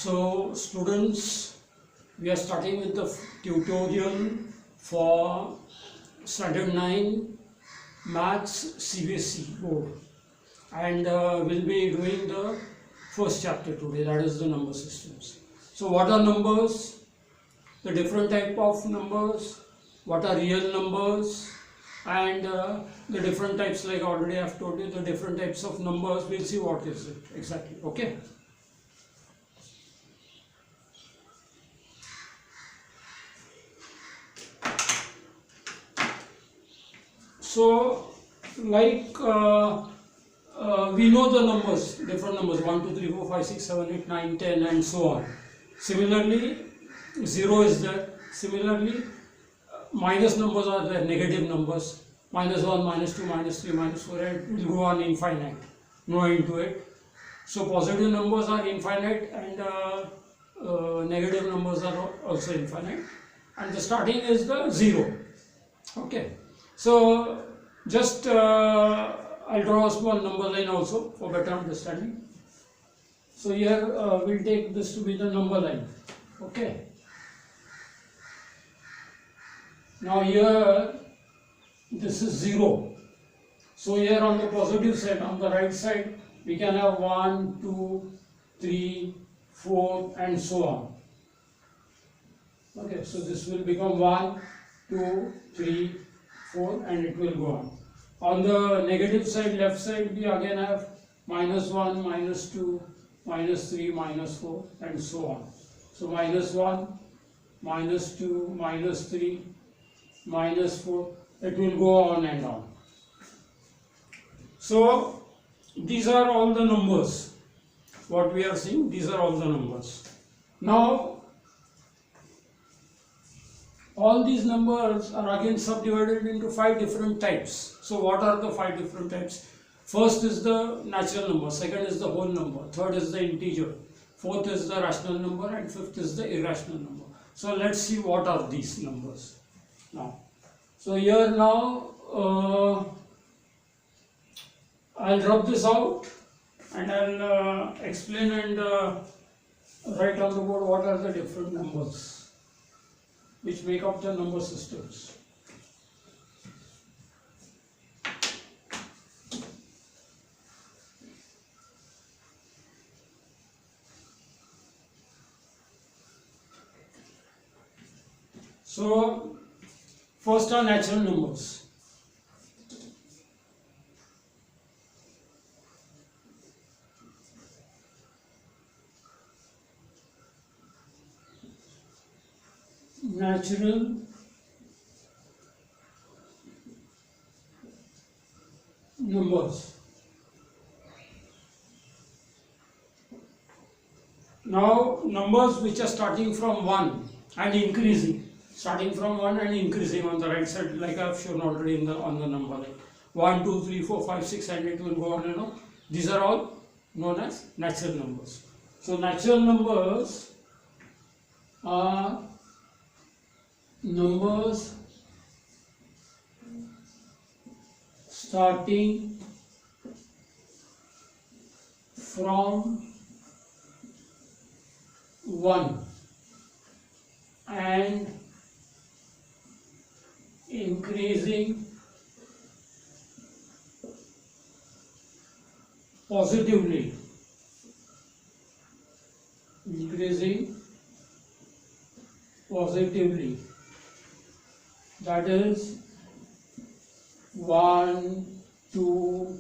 So students, we are starting with the tutorial for standard 9 maths CBSE board, and we'll be doing the first chapter today, that is the number systems. So what are numbers, the different type of numbers, what are real numbers, and the different types, like already I have told you, the different types of numbers. We'll see what is it exactly. Okay. So, like we know the numbers, different numbers 1, 2, 3, 4, 5, 6, 7, 8, 9, 10 and so on. Similarly, 0 is there. Similarly, minus numbers are there, negative numbers, minus 1, minus 2, minus 3, minus 4, and it will go on infinite, no end to it. So positive numbers are infinite and negative numbers are also infinite, and the starting is the 0. Okay. So just I'll draw a small number line also for better understanding. So here we'll take this to be the number line. Okay. Now here this is 0. So here on the positive side, on the right side, we can have 1, 2, 3, 4 and so on. Okay, so this will become 1, 2, 3, 4 and it will go on. On the negative side, left side, we again have minus 1, minus 2, minus 3, minus 4 and so on. So minus 1, minus 2, minus 3, minus 4, it will go on and on. So these are all the numbers. What we are seeing, these are all the numbers. Now all these numbers are again subdivided into 5 different types. So what are the 5 different types? First is the natural number, second is the whole number, third is the integer, fourth is the rational number, and fifth is the irrational number. So let's see what are these numbers now. So here now I'll rub this out and I'll explain and write on the board what are the different numbers which make up the number systems. So first are natural numbers. Natural numbers. Now numbers which are starting from 1 and increasing, starting from 1 and increasing on the right side, like I have shown already in on the number line. 1, 2, 3, 4, 5, 6 and it will go on and on. These are all known as natural numbers. So natural numbers are numbers starting from 1 and increasing positively, that is 1, 2,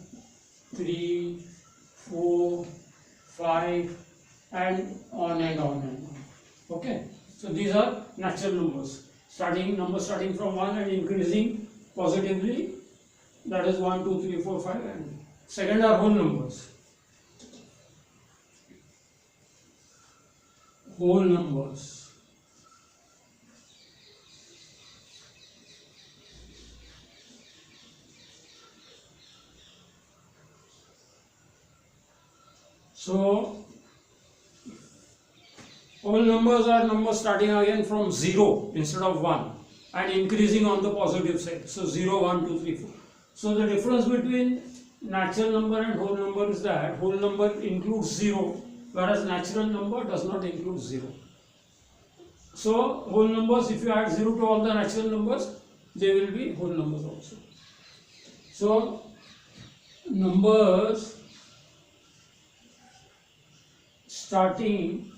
3, 4, 5 and on and on and on. Okay, so these are natural numbers, numbers starting from 1 and increasing positively, that is 1, 2, 3, 4, 5 and second are whole numbers. Whole numbers. So whole numbers are numbers starting again from 0 instead of 1 and increasing on the positive side. So 0, 1, 2, 3, 4. So the difference between natural number and whole number is that whole number includes 0, whereas natural number does not include 0. So whole numbers, if you add 0 to all the natural numbers, they will be whole numbers also. So numbers starting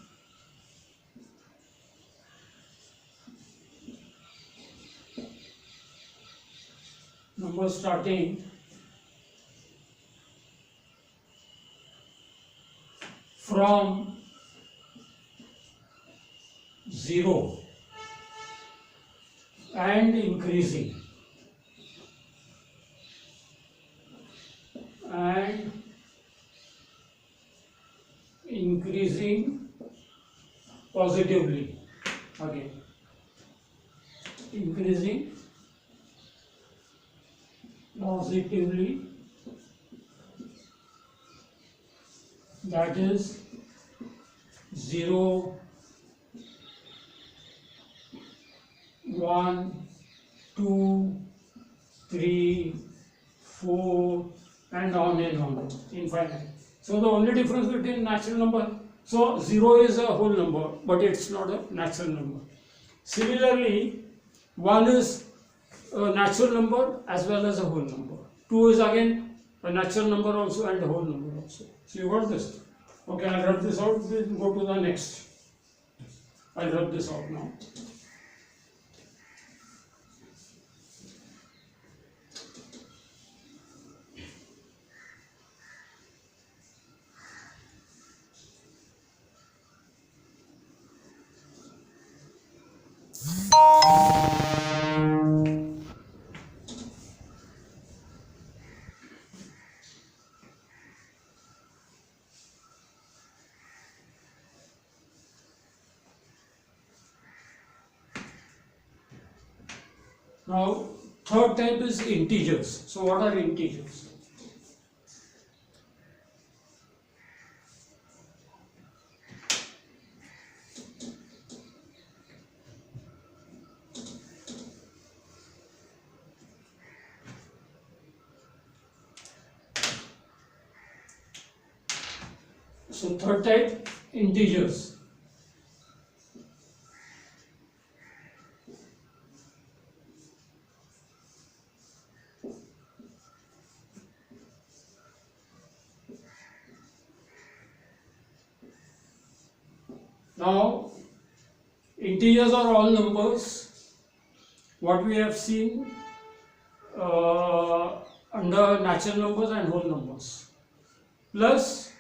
from 0 and increasing positively, again increasing positively, that is 0, 1, 2, 3, 4 and on, infinite. So the only difference between natural number, so 0 is a whole number but it's not a natural number. Similarly 1 is a natural number as well as a whole number. 2 is again a natural number also and a whole number also. So you got this? Okay, I'll rub this out, then go to the next. I'll rub this out now. Now, third type is integers. So, what are integers? So, third type, integers. Now, integers are all numbers. What we have seen under natural numbers and whole numbers, plus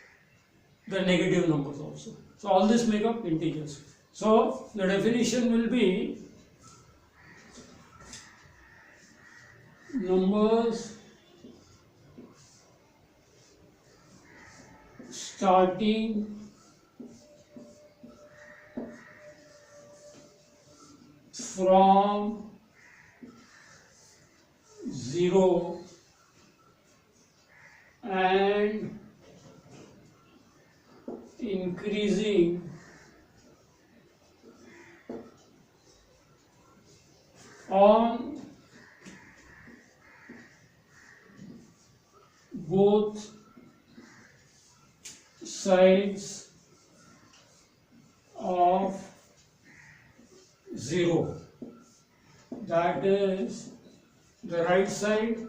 the negative numbers also. So, all this make up integers. So, the definition will be numbers starting from 0 and increasing on both sides of 0. That is the right side,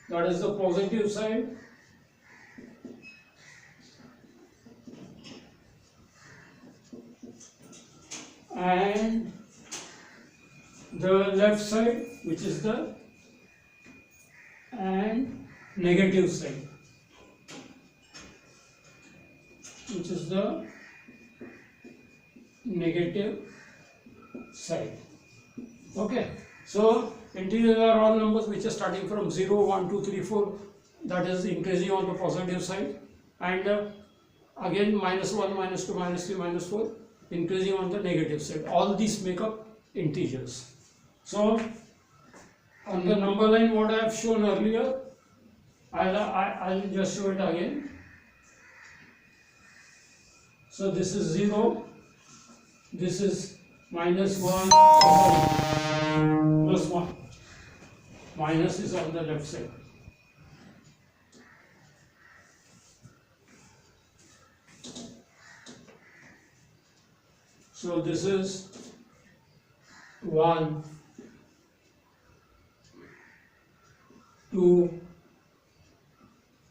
that is the positive side, and the left side, which is the and negative side, which is the negative side. Okay, so integers are all numbers which are starting from 0, 1, 2, 3, 4, that is increasing on the positive side, and again -1, -2, -3, -4, increasing on the negative side. All these make up integers. So on the number line what I have shown earlier, I'll just show it again. So this is 0, this is -1, +1, minus is on the left side. So this is 1, 2,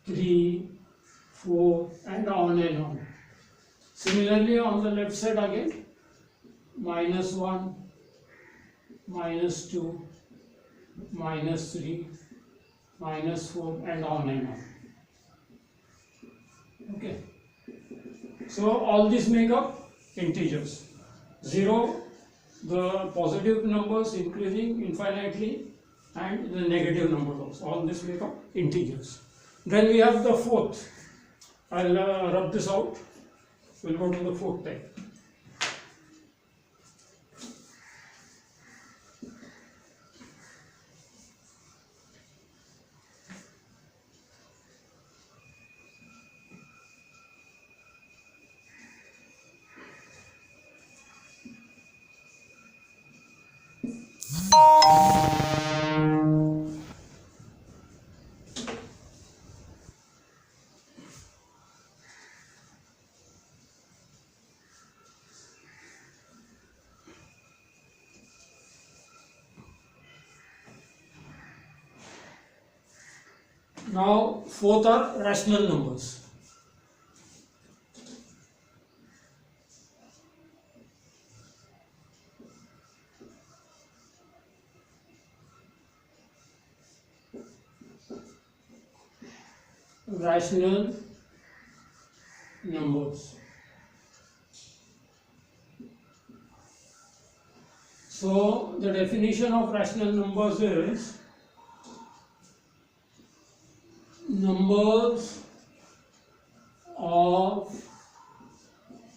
3, 4 and on. Similarly on the left side again, -1, -2, -3, -4 and on. Okay. So all these make up integers. 0, the positive numbers increasing infinitely, and the negative numbers also. All this make up integers. Then we have the fourth. I'll rub this out. We'll go to the fourth type. Now, fourth are rational numbers. Rational numbers. So, the definition of rational numbers is numbers of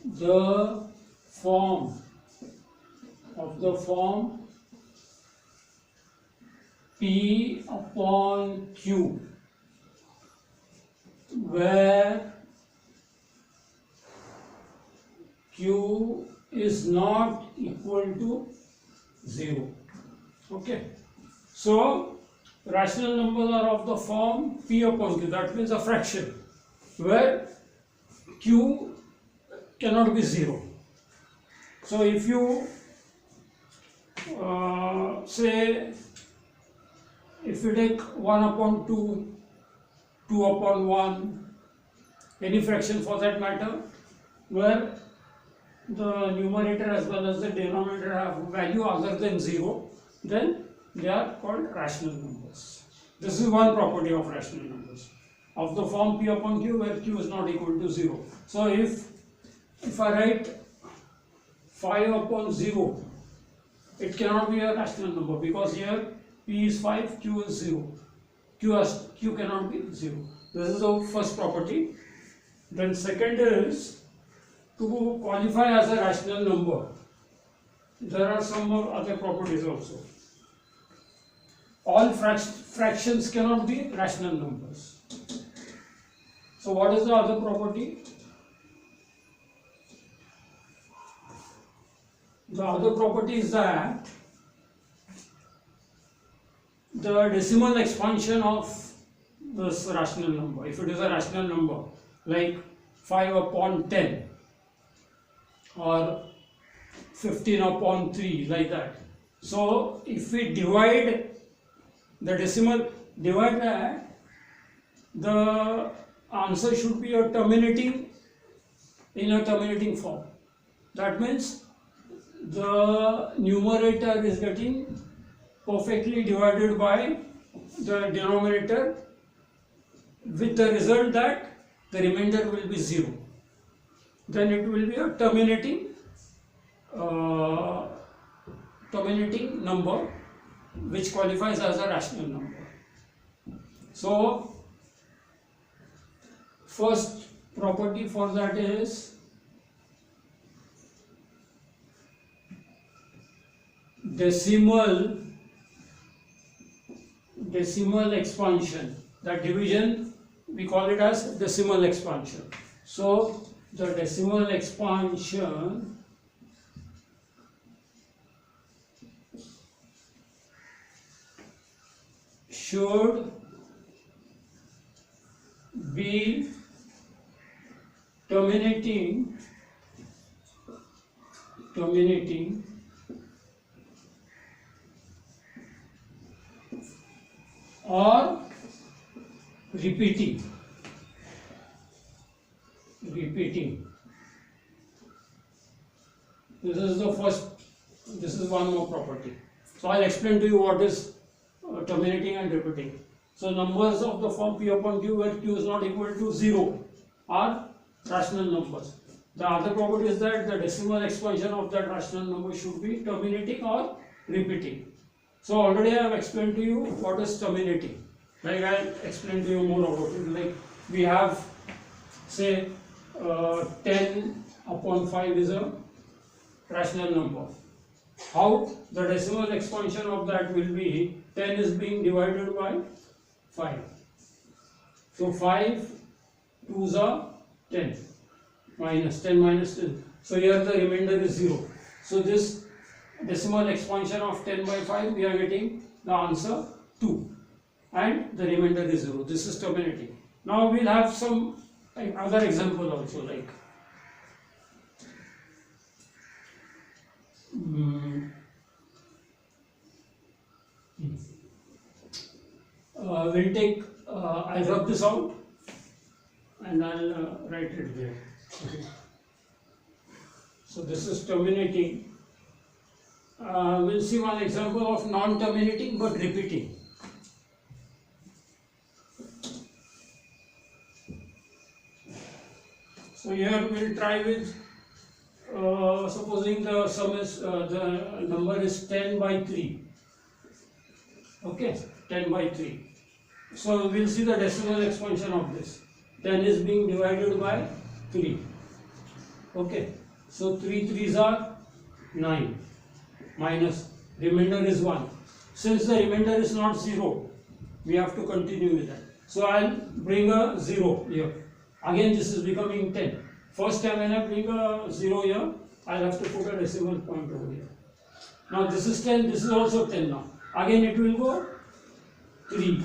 the form P upon Q, where Q is not equal to 0. Okay. So, rational numbers are of the form P upon Q, that means a fraction, where Q cannot be 0. So, if you say, if you take 1 upon 2, 2 upon 1, any fraction for that matter, where the numerator as well as the denominator have value other than 0, then they are called rational numbers. This is one property of rational numbers, of the form P upon Q, where Q is not equal to 0. So if I write 5 upon 0, it cannot be a rational number, because here P is 5, Q is 0. Q cannot be 0. This is the first property. Then second is, to qualify as a rational number, there are some more other properties also. All fractions cannot be rational numbers. So what is the other property? The other property is that the decimal expansion of this rational number, if it is a rational number like 5 upon 10 or 15 upon 3, like that. So if we divide the decimal, divide that, the answer should be in a terminating form. That means the numerator is getting perfectly divided by the denominator, with the result that the remainder will be 0. Then it will be a terminating number, which qualifies as a rational number. So first property for that is decimal expansion. That division, we call it as decimal expansion. So the decimal expansion should be terminating terminating or repeating. This is the first, this is one more property. So I'll explain to you what is terminating and repeating. So numbers of the form P upon Q where Q is not equal to 0 are rational numbers. The other property is that the decimal expansion of that rational number should be terminating or repeating. So already I have explained to you what is terminating. Like I explained to you more about it. Like we have, say, 10 upon 5 is a rational number. How? The decimal expansion of that will be 10 is being divided by 5. So 5 2s are 10 minus 10 minus 10. So here the remainder is 0. So this decimal expansion of 10 by 5 we are getting the answer 2 and the remainder is 0. This is terminating. Now we'll have some other example also, like we'll take, I'll rub this out and I'll write it there. Okay. So this is terminating. We'll see one example of non-terminating but repeating. So here we'll try with supposing the sum is the number is 10 by 3. Okay, 10 by 3. So we'll see the decimal expansion of this. 10 is being divided by 3. Okay, so 3 3s are 9 minus remainder is 1. Since the remainder is not 0, we have to continue with that. So I'll bring a 0 here. Again this is becoming 10. First time when I bring a 0 here, I'll have to put a decimal point over here. Now this is 10, this is also 10 now. Again it will go 3.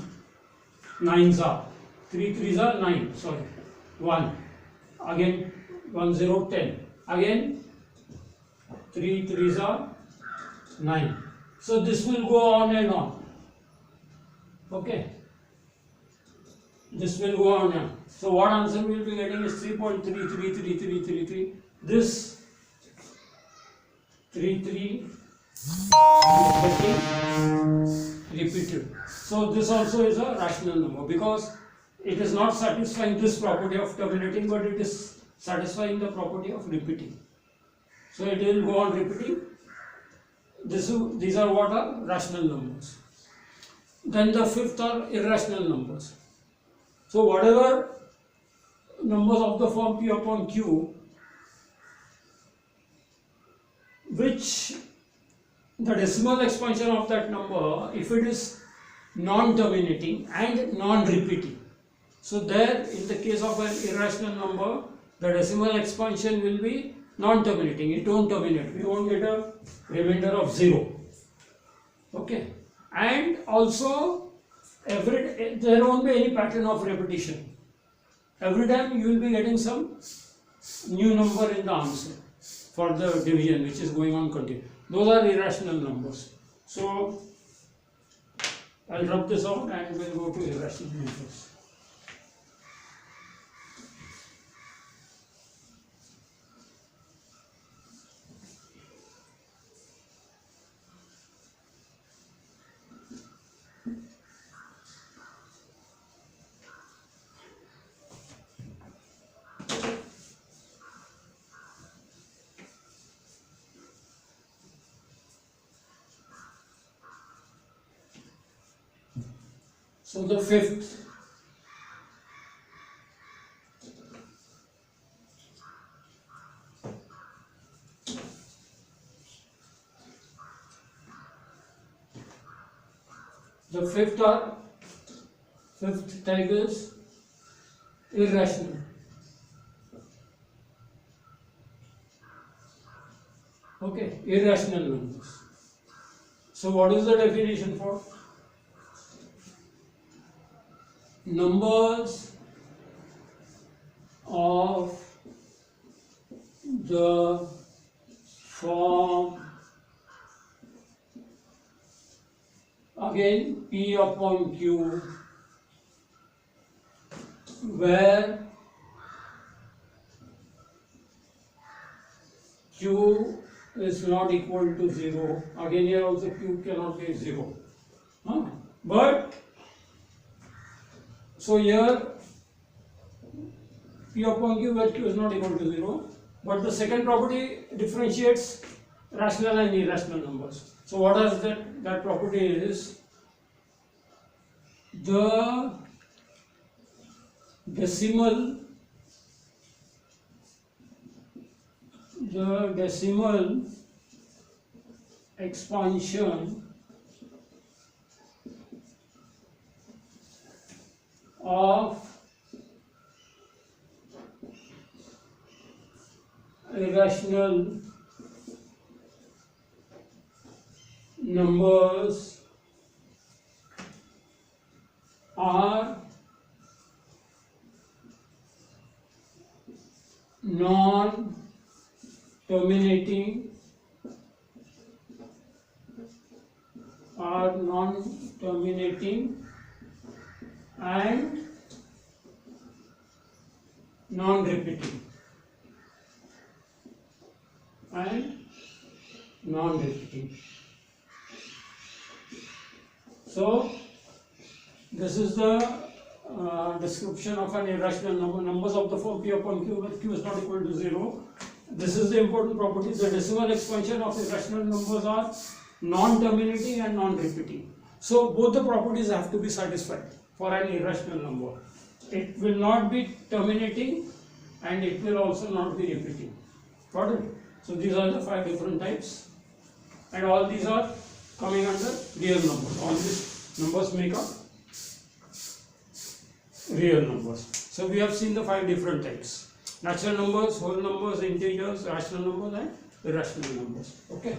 9s are. 3 3s are 9, sorry. 1. Again 1 0 10. Again 3 3s are 9. So this will go on and on. Okay. This will go on and on. So what answer we will be getting is 3.3333333. This 33 is getting repeated. So this also is a rational number because it is not satisfying this property of terminating, but it is satisfying the property of repeating. So it will go on repeating. These are what are rational numbers. Then the fifth are irrational numbers. So whatever numbers of the form P upon Q, which the decimal expansion of that number, if it is non-terminating and non-repeating. So there, in the case of an irrational number, the decimal expansion will be non-terminating. It won't terminate. We won't get a remainder of 0. Okay. And also, there won't be any pattern of repetition. Every time you will be getting some new number in the answer for the division which is going on continuously. Those are irrational numbers. So I'll rub this out and we'll go to irrational numbers. So the fifth, fifth type is irrational. Okay, irrational numbers. So what is the definition for? Numbers of the from again P upon Q, where Q is not equal to 0. Again here also Q cannot be 0. But so here P upon Q where Q is not equal to 0. But the second property differentiates rational and irrational numbers. So what is that property is the decimal expansion of irrational numbers are non-terminating and non-repeating So this is the description of an irrational number, numbers of the form P upon Q where Q is not equal to 0. This is the important property. The decimal expansion of irrational numbers are non-terminating and non-repeating. So both the properties have to be satisfied for an irrational number. It will not be terminating and it will also not be repeating. Got it? So these are the 5 different types, and all these are coming under real numbers. All these numbers make up real numbers. So we have seen the 5 different types: natural numbers, whole numbers, integers, rational numbers and irrational numbers. Okay.